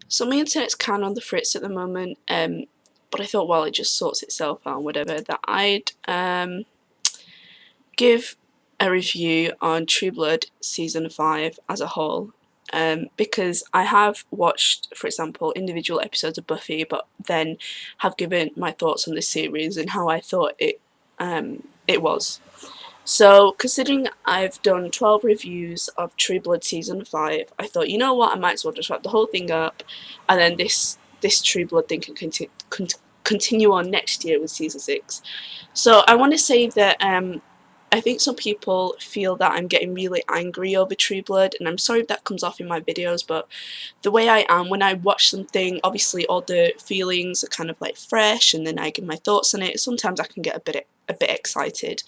So my internet's kind of on the fritz at the moment, but I thought, well, it just sorts itself out, whatever, that I'd give a review on True Blood season 5 as a whole. Because I have watched, for example, individual episodes of Buffy, but then have given my thoughts on the series and how I thought it was. So, considering I've done 12 reviews of True Blood season 5, I thought, you know what, I might as well just wrap the whole thing up, and then this True Blood thing can continue on next year with season 6. So, I want to say that I think some people feel that I'm getting really angry over True Blood, and I'm sorry if that comes off in my videos, but the way I am when I watch something, obviously all the feelings are kind of like fresh, and then I give my thoughts on it. Sometimes I can get a bit excited.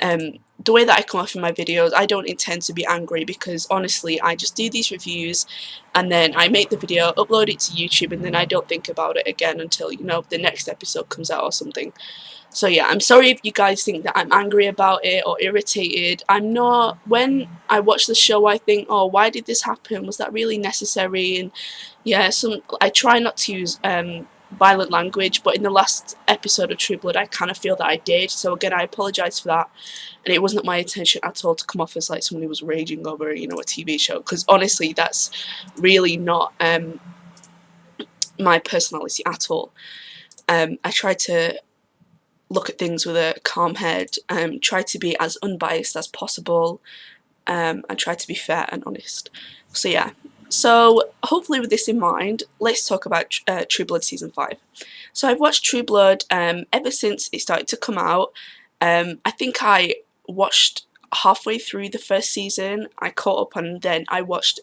The way that I come off in my videos, I don't intend to be angry, because honestly I just do these reviews and then I make the video, upload it to YouTube, and then I don't think about it again until, you know, the next episode comes out or something. So yeah, I'm sorry if you guys think that I'm angry about it or irritated. I'm not. When I watch the show, I think, oh, why did this happen? Was that really necessary? And yeah, I try not to use violent language, but in the last episode of True Blood, I kind of feel that I did. So again, I apologise for that, and it wasn't my intention at all to come off as like someone who was raging over, you know, a TV show, because honestly, that's really not my personality at all. I try to look at things with a calm head, try to be as unbiased as possible, and try to be fair and honest. So yeah, so hopefully with this in mind, let's talk about True Blood season 5. So I've watched True Blood ever since it started to come out. I think I watched halfway through the first season, I caught up, and then I watched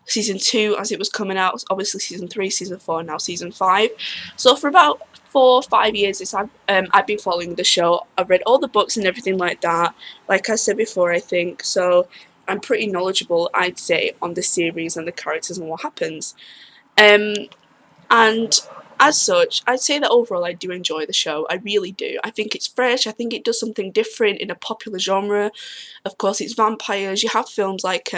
season 2 as it was coming out, obviously season 3, season 4, and now season 5. So for about 4 or 5 years I've been following the show. I've read all the books and everything like that, like I said before, I think. So I'm pretty knowledgeable, I'd say, on the series and the characters and what happens. Um, and as such, I'd say that overall I do enjoy the show. I really do. I think it's fresh. I think it does something different in a popular genre. Of course, it's vampires. You have films like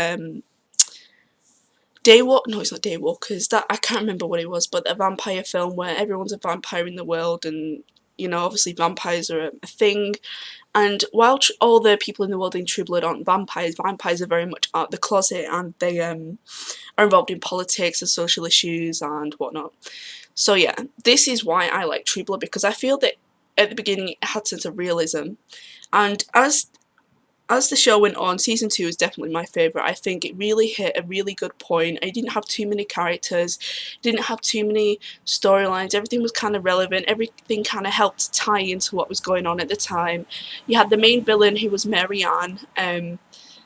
Daywalk. No, it's not Daywalkers. That, I can't remember what it was, but a vampire film where everyone's a vampire in the world, and you know, obviously vampires are a thing. And while all the people in the world in True Blood aren't vampires, vampires are very much out the closet, and they are involved in politics and social issues and whatnot. So yeah, this is why I like True Blood, because I feel that at the beginning it had a sense of realism, and as the show went on, season 2 is definitely my favourite. I think it really hit a really good point. I didn't have too many characters, didn't have too many storylines. Everything was kind of relevant. Everything kind of helped tie into what was going on at the time. You had the main villain, who was Marianne.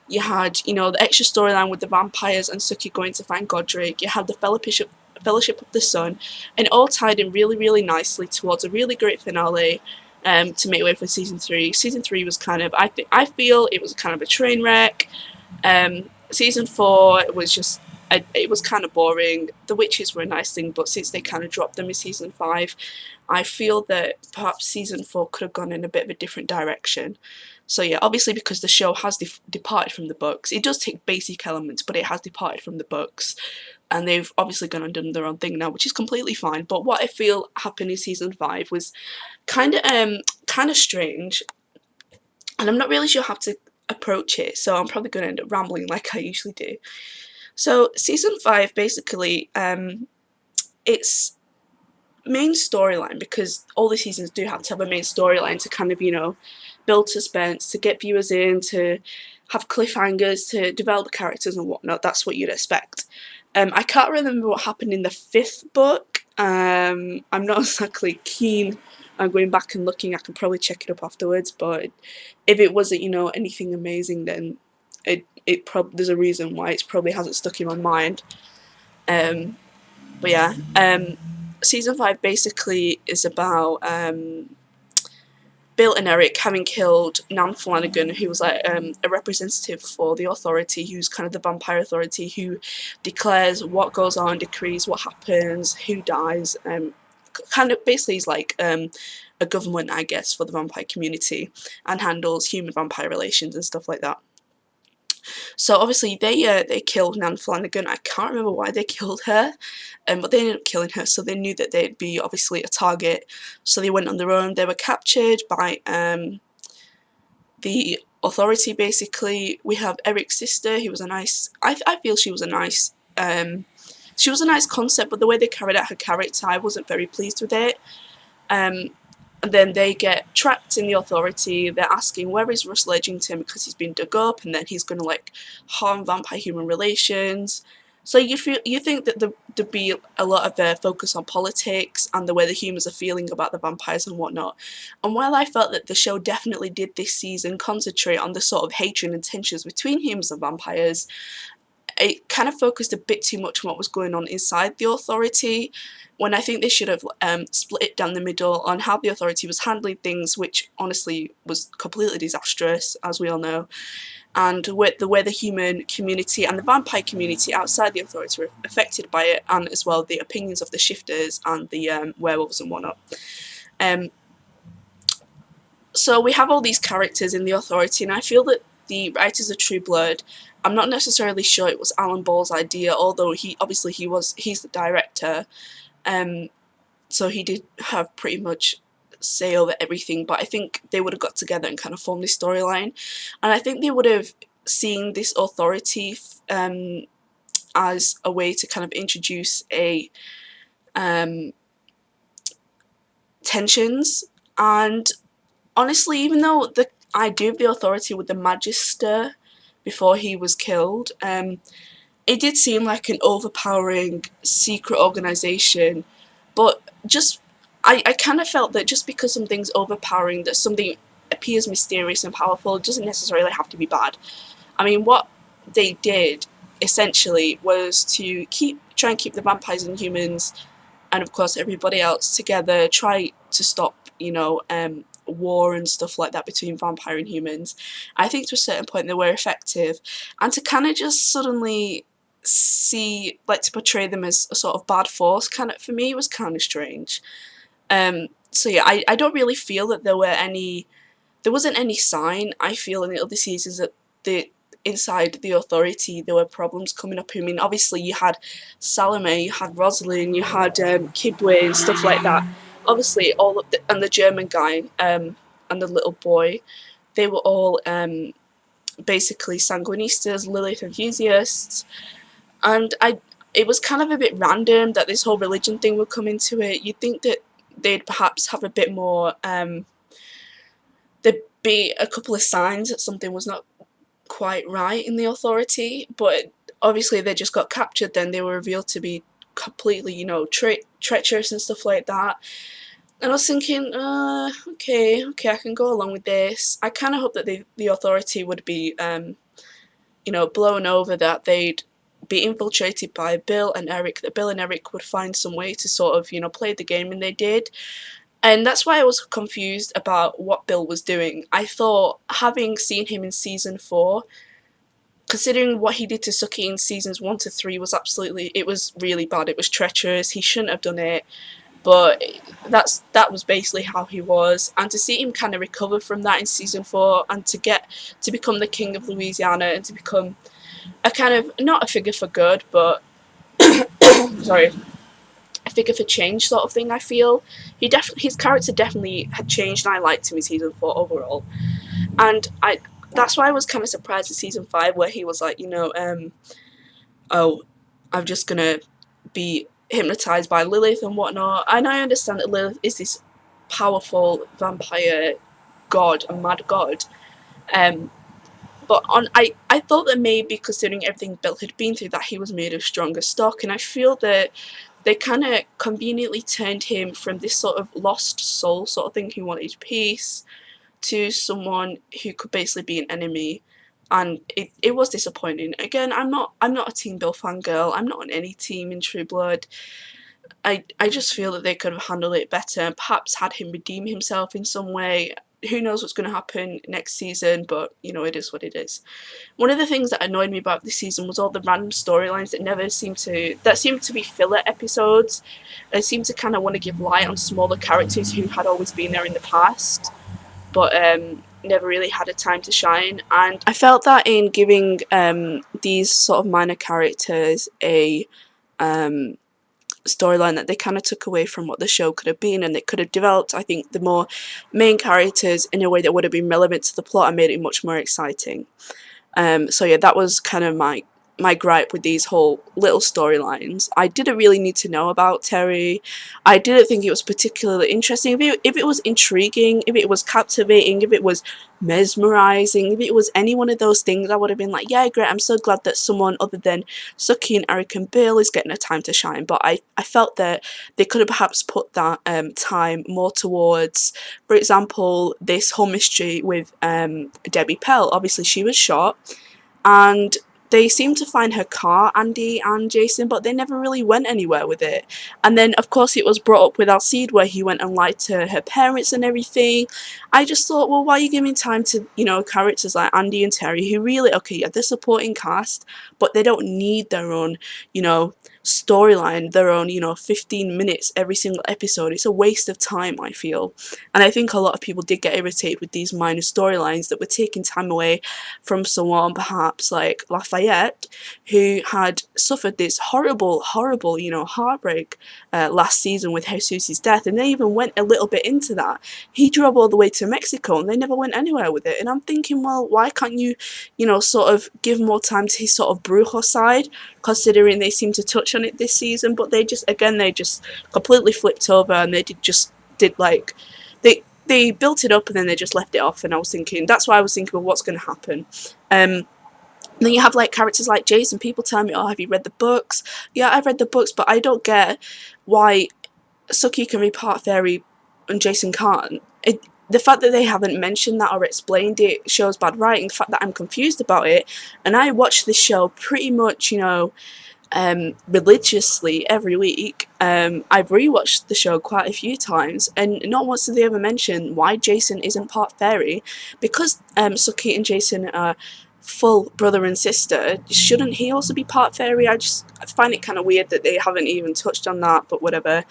You had, you know, the extra storyline with the vampires and Suki going to find Godric. You had the Fellowship of the Sun, and it all tied in really, really nicely towards a really great finale, to make way for season 3. Season 3 was kind of, I feel it was kind of a train wreck. Season 4 was just, it was kind of boring. The witches were a nice thing, but since they kind of dropped them in season 5, I feel that perhaps season 4 could have gone in a bit of a different direction. So yeah, obviously because the show has departed from the books, it does take basic elements, but it has departed from the books, and they've obviously gone and done their own thing now, which is completely fine. But what I feel happened in season 5 was kind of strange, and I'm not really sure how to approach it, so I'm probably going to end up rambling like I usually do. So season 5, basically, its main storyline, because all the seasons do have to have a main storyline to kind of, you know, build suspense, to get viewers in, to have cliffhangers, to develop the characters and whatnot. That's what you'd expect. I can't remember what happened in the 5th book. I'm not exactly keen on going back and looking. I can probably check it up afterwards, but if it wasn't, you know, anything amazing, then there's a reason why it probably hasn't stuck in my mind. But yeah, season 5 basically is about Bill and Eric having killed Nan Flanagan, who was like a representative for the authority, who's kind of the vampire authority, who declares what goes on, decrees what happens, who dies. Kind of basically is like a government, I guess, for the vampire community, and handles human vampire relations and stuff like that. So obviously they killed Nan Flanagan. I can't remember why they killed her, but they ended up killing her. So they knew that they'd be obviously a target. So they went on their own. They were captured by the authority. Basically, we have Eric's sister, who was a nice. I feel she was a nice. She was a nice concept, but the way they carried out her character, I wasn't very pleased with it. Um, and then they get trapped in the authority. They're asking where is Russell Edgington because he's been dug up, and then he's going to like harm vampire-human relations. So you think that there'd be a lot of focus on politics and the way the humans are feeling about the vampires and whatnot. And while I felt that the show definitely did this season concentrate on the sort of hatred and tensions between humans and vampires, it kind of focused a bit too much on what was going on inside the authority, when I think they should have split it down the middle on how the authority was handling things, which honestly was completely disastrous, as we all know, and with the way the human community and the vampire community outside the authority were affected by it, and as well the opinions of the shifters and the werewolves and whatnot. Um, so we have all these characters in the authority, and I feel that the writers of True Blood, I'm not necessarily sure it was Alan Ball's idea, although he's the director, um, so he did have pretty much say over everything, but I think they would have got together and kind of formed this storyline, and I think they would have seen this authority as a way to kind of introduce a tensions. And honestly, even though the idea of the authority with the Magister before he was killed, it did seem like an overpowering secret organisation, but just I kind of felt that just because something's overpowering, that something appears mysterious and powerful, it doesn't necessarily have to be bad. I mean, what they did essentially was to try and keep the vampires and humans, and of course everybody else together, try to stop, war and stuff like that between vampire and humans. I think to a certain point they were effective, and to kind of just suddenly to portray them as a sort of bad force, kind of, for me, was kind of strange. So yeah, I don't really feel that there wasn't any sign, I feel, in the other seasons that inside the authority there were problems coming up. I mean, obviously you had Salome, you had Rosalind, you had Kidway and stuff like that. Obviously and the German guy, and the little boy, they were all basically sanguinistas, Lilith enthusiasts, and it was kind of a bit random that this whole religion thing would come into it. You'd think that they'd perhaps have a bit more, there'd be a couple of signs that something was not quite right in the authority, but obviously they just got captured. Then they were revealed to be completely, treacherous and stuff like that. And I was thinking, okay, I can go along with this. I kind of hope that the authority would be, blown over, that they'd be infiltrated by Bill and Eric, that Bill and Eric would find some way to sort of, play the game, and they did. And that's why I was confused about what Bill was doing. I thought, having seen him in season 4, considering what he did to Suki in seasons 1 to 3, it was really bad. It was treacherous. He shouldn't have done it. But that was basically how he was. And to see him kind of recover from that in season 4, and to become the king of Louisiana, and to become a kind of, not a figure for good, but sorry, a figure for change sort of thing, I feel. His character definitely had changed, and I liked him in season 4 overall. And that's why I was kind of surprised in season 5, where he was like, oh, I'm just gonna be hypnotized by Lilith and whatnot. And I understand that Lilith is this powerful vampire god, a mad god. But I thought that maybe, considering everything Bill had been through, that he was made of stronger stock. And I feel that they kind of conveniently turned him from this sort of lost soul sort of thing who wanted peace, to someone who could basically be an enemy. And it was disappointing. Again, I'm not a Team Bill fangirl. I'm not on any team in True Blood. I just feel that they could have handled it better, and perhaps had him redeem himself in some way. Who knows what's going to happen next season, but it is what it is. One of the things that annoyed me about this season was all the random storylines that seemed to be filler episodes. They seemed to kind of want to give light on smaller characters who had always been there in the past. But never really had a time to shine. And I felt that in giving these sort of minor characters a storyline, that they kind of took away from what the show could have been, and they could have developed, I think, the more main characters in a way that would have been relevant to the plot and made it much more exciting. So yeah, that was kind of my gripe with these whole little storylines. I didn't really need to know about Terry. I didn't think it was particularly interesting. If it was intriguing, if it was captivating, if it was mesmerizing, if it was any one of those things, I would have been like, yeah, great, I'm so glad that someone other than Suki and Eric and Bill is getting a time to shine. But I felt that they could have perhaps put that time more towards, for example, this whole mystery with Debbie Pell. Obviously, she was shot, and they seemed to find her car, Andy and Jason, but they never really went anywhere with it. And then, of course, it was brought up with Alcide, where he went and lied to her parents and everything. I just thought, well, why are you giving time to, characters like Andy and Terry, who really, okay, yeah, they're supporting cast, but they don't need their own, storyline, their own, 15 minutes every single episode. It's a waste of time, I feel. And I think a lot of people did get irritated with these minor storylines that were taking time away from someone perhaps like Lafayette, who had suffered this horrible, horrible, heartbreak last season with Jesus's death. And they even went a little bit into that. He drove all the way to Mexico and they never went anywhere with it. And I'm thinking, well, why can't you, sort of give more time to his sort of brujo side, considering they seem to touch on it this season, but they just completely flipped over, and did like, they built it up and then they just left it off, and that's why I was thinking, well, what's going to happen? Then you have like characters like Jason. People tell me, oh, have you read the books? Yeah, I've read the books, but I don't get why Suki can be part fairy and Jason can't. The fact that they haven't mentioned that or explained it shows bad writing. The fact that I'm confused about it, and I watch this show pretty much, religiously every week. I've rewatched the show quite a few times, and not once did they ever mention why Jason isn't part fairy. Because Suki and Jason are full brother and sister, shouldn't he also be part fairy? I find it kind of weird that they haven't even touched on that, but whatever.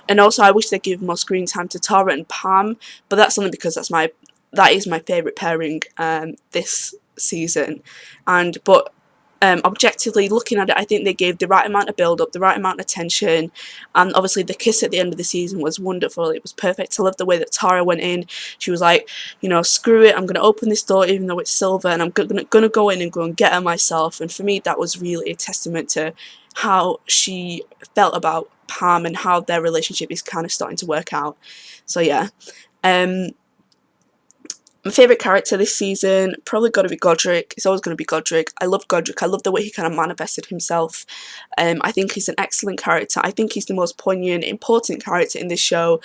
And also, I wish they'd give more screen time to Tara and Pam, but that's only because that is my favourite pairing this season. But objectively looking at it, I think they gave the right amount of build up, the right amount of tension, and obviously the kiss at the end of the season was wonderful. It was perfect. I love the way that Tara went in. She was like, screw it, I'm going to open this door even though it's silver, and I'm going to go in and go and get her myself. And for me, that was really a testament to how she felt about Pam and how their relationship is kind of starting to work out. So yeah. My favourite character this season, probably got to be Godric. It's always going to be Godric. I love Godric. I love the way he kind of manifested himself. I think he's an excellent character. I think he's the most poignant, important character in this show,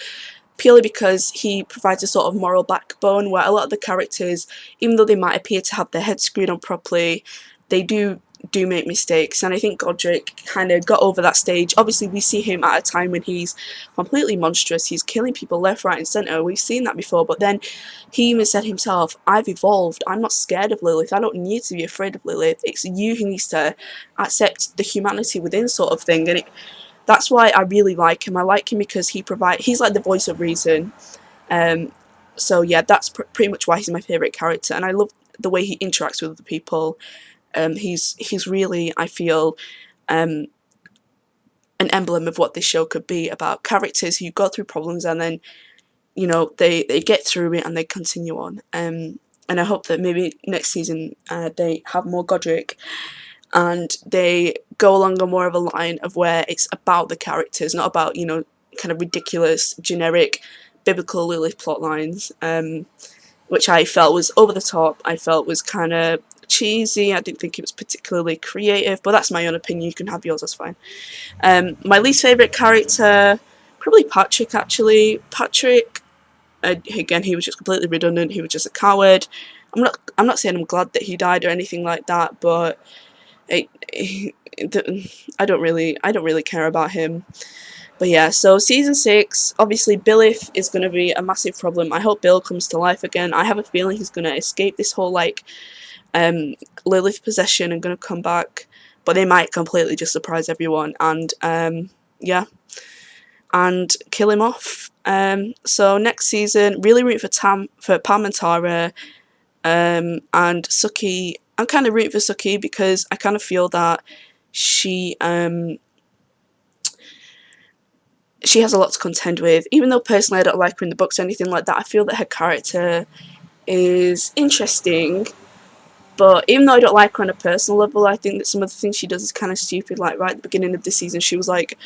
purely because he provides a sort of moral backbone where a lot of the characters, even though they might appear to have their heads screwed on properly, they do make mistakes. And I think Godric kind of got over that stage. Obviously, we see him at a time when he's completely monstrous. He's killing people left, right and centre. We've seen that before. But then he even said himself, I've evolved. I'm not scared of Lilith. I don't need to be afraid of Lilith. It's you who needs to accept the humanity within, sort of thing. And that's why I really like him. I like him because he's like the voice of reason. So yeah, that's pretty much why he's my favourite character. And I love the way he interacts with other people. He's really, I feel, an emblem of what this show could be, about characters who go through problems and then, they get through it and they continue on. And I hope that maybe next season they have more Godric and they go along on more of a line of where it's about the characters, not about, kind of ridiculous, generic, biblical Lilith plot lines, which I felt was over the top. I felt was kind of cheesy. I didn't think it was particularly creative, but that's my own opinion. You can have yours, that's fine. My least favourite character, probably Patrick, actually. Patrick, again, he was just completely redundant. He was just a coward. I'm not saying I'm glad that he died or anything like that, but I don't really care about him. But yeah, so season 6, obviously Billith is going to be a massive problem. I hope Bill comes to life again. I have a feeling he's going to escape this whole Lilith possession and going to come back, but they might completely just surprise everyone. And yeah, and kill him off. So next season, really rooting for Pam and Tara, and Suki. I'm kind of rooting for Suki because I kind of feel that she she has a lot to contend with. Even though personally I don't like her in the books or anything like that, I feel that her character is interesting. But even though I don't like her on a personal level, I think that some of the things she does is kind of stupid. Like right at the beginning of the season, she was like,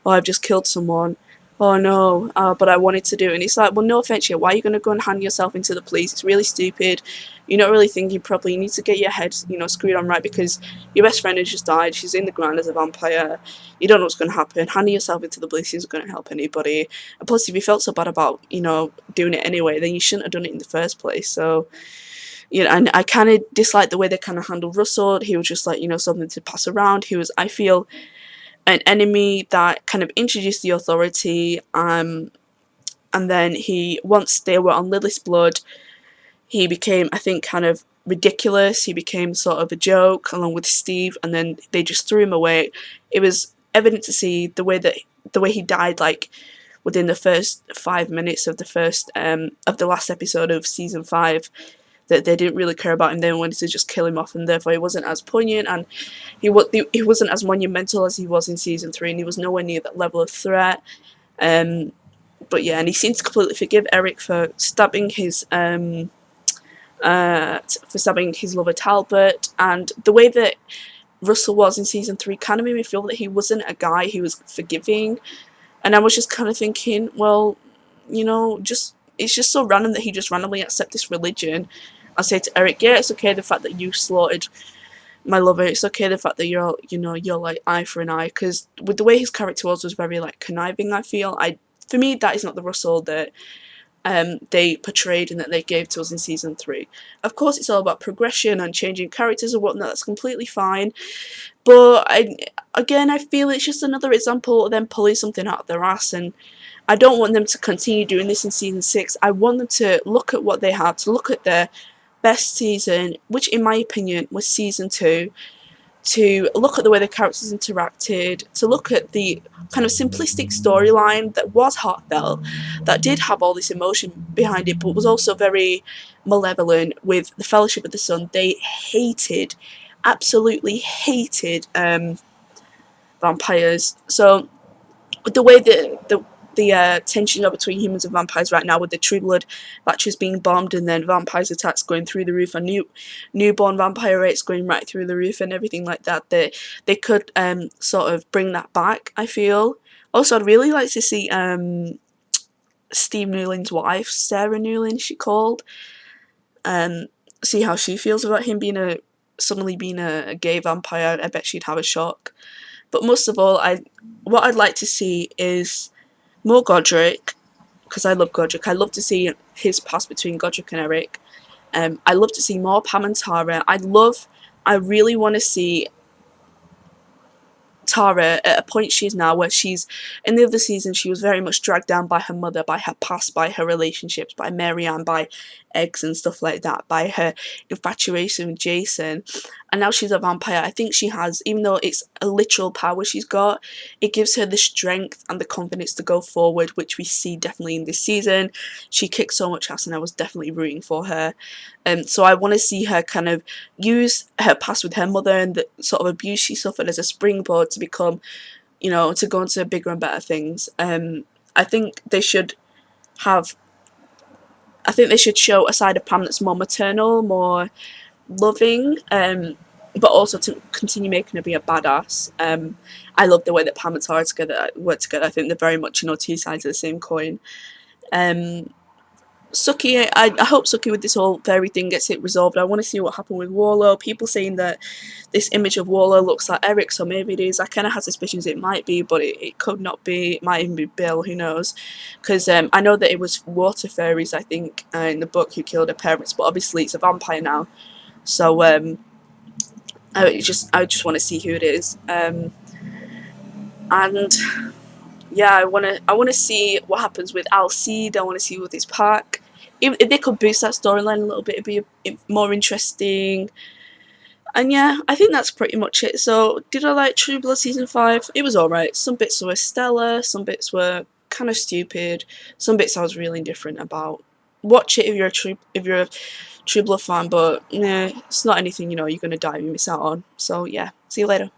"Oh, I've just killed someone. Oh no, but I wanted to do it." And it's like, well, no offense, yeah. Why are you going to go and hand yourself into the police? It's really stupid. You're not really thinking properly. You need to get your head, screwed on right, because your best friend has just died. She's in the ground as a vampire. You don't know what's going to happen. Handing yourself into the police isn't going to help anybody. And plus, if you felt so bad about, doing it anyway, then you shouldn't have done it in the first place. So, and I kind of dislike the way they kind of handled Russell. He was just like, something to pass around. He was, I feel, an enemy that kind of introduced the authority. And then once they were on Lilith's blood, he became, I think, kind of ridiculous. He became sort of a joke along with Steve, and then they just threw him away. It was evident to see the way he died, like within the first 5 minutes of the last episode of season 5, that they didn't really care about him. They wanted to just kill him off, and therefore he wasn't as poignant, and he wasn't as monumental as he was in season 3, and he was nowhere near that level of threat. But yeah, and he seemed to completely forgive Eric for stabbing his lover Talbot, and the way that Russell was in season 3 kind of made me feel that he wasn't a guy who was forgiving. And I was just kind of thinking, well, it's just so random that he just randomly accept this religion. I say to Eric, yeah, it's okay the fact that you slaughtered my lover. It's okay the fact that you're like eye for an eye, because with the way his character was very like conniving. I feel for me that is not the Russell that they portrayed and that they gave to us in season 3. Of course, it's all about progression and changing characters and whatnot. That's completely fine. But I feel it's just another example of them pulling something out of their ass, and I don't want them to continue doing this in season 6. I want them to look at what they had, to look at their best season, which in my opinion was season 2, to look at the way the characters interacted, to look at the kind of simplistic storyline that was heartfelt, that did have all this emotion behind it, but was also very malevolent with the Fellowship of the Sun. They absolutely hated vampires. So the way that the tension between humans and vampires right now, with the True Blood batches being bombed and then vampires attacks going through the roof, and newborn vampire rates going right through the roof and everything like that, they could sort of bring that back, I feel. Also, I'd really like to see Steve Newlin's wife, Sarah Newlin, she called, see how she feels about him suddenly being a gay vampire. I bet she'd have a shock. But most of all, what I'd like to see is more Godric, because I love Godric. I love to see his past between Godric and Eric. I love to see more Pam and Tara. I really want to see Tara at a point she is now, where she's in the other season, she was very much dragged down by her mother, by her past, by her relationships, by Marianne, by eggs and stuff like that, by her infatuation with Jason, and now she's a vampire. I think she has, even though it's a literal power she's got, it gives her the strength and the confidence to go forward, which we see definitely in this season. She kicked so much ass, and I was definitely rooting for her. So I want to see her kind of use her past with her mother and the sort of abuse she suffered as a springboard to become, to go into bigger and better things. I think they should have. I think they should show a side of Pam that's more maternal, more loving, but also to continue making her be a badass. I love the way that Pam and Tara work together. I think they're very much, two sides of the same coin. Suki, I hope Suki with this whole fairy thing gets it resolved. I want to see what happened with Warlow. People saying that this image of Warlow looks like Eric, so maybe it is. I kind of have suspicions it might be, but it could not be. It might even be Bill, who knows? Because I know that it was water fairies, I think, in the book, who killed her parents, but obviously it's a vampire now. So I just want to see who it is. And yeah, I want to see what happens with Alcide. I want to see with his pack. If they could boost that storyline a little bit, it'd be more interesting. And yeah, I think that's pretty much it. So, did I like True Blood season 5? It was alright. Some bits were stellar, some bits were kind of stupid. Some bits I was really indifferent about. Watch it if you're a True Blood fan, but nah, it's not anything, you know, you're gonna die if you miss out on. So yeah, see you later.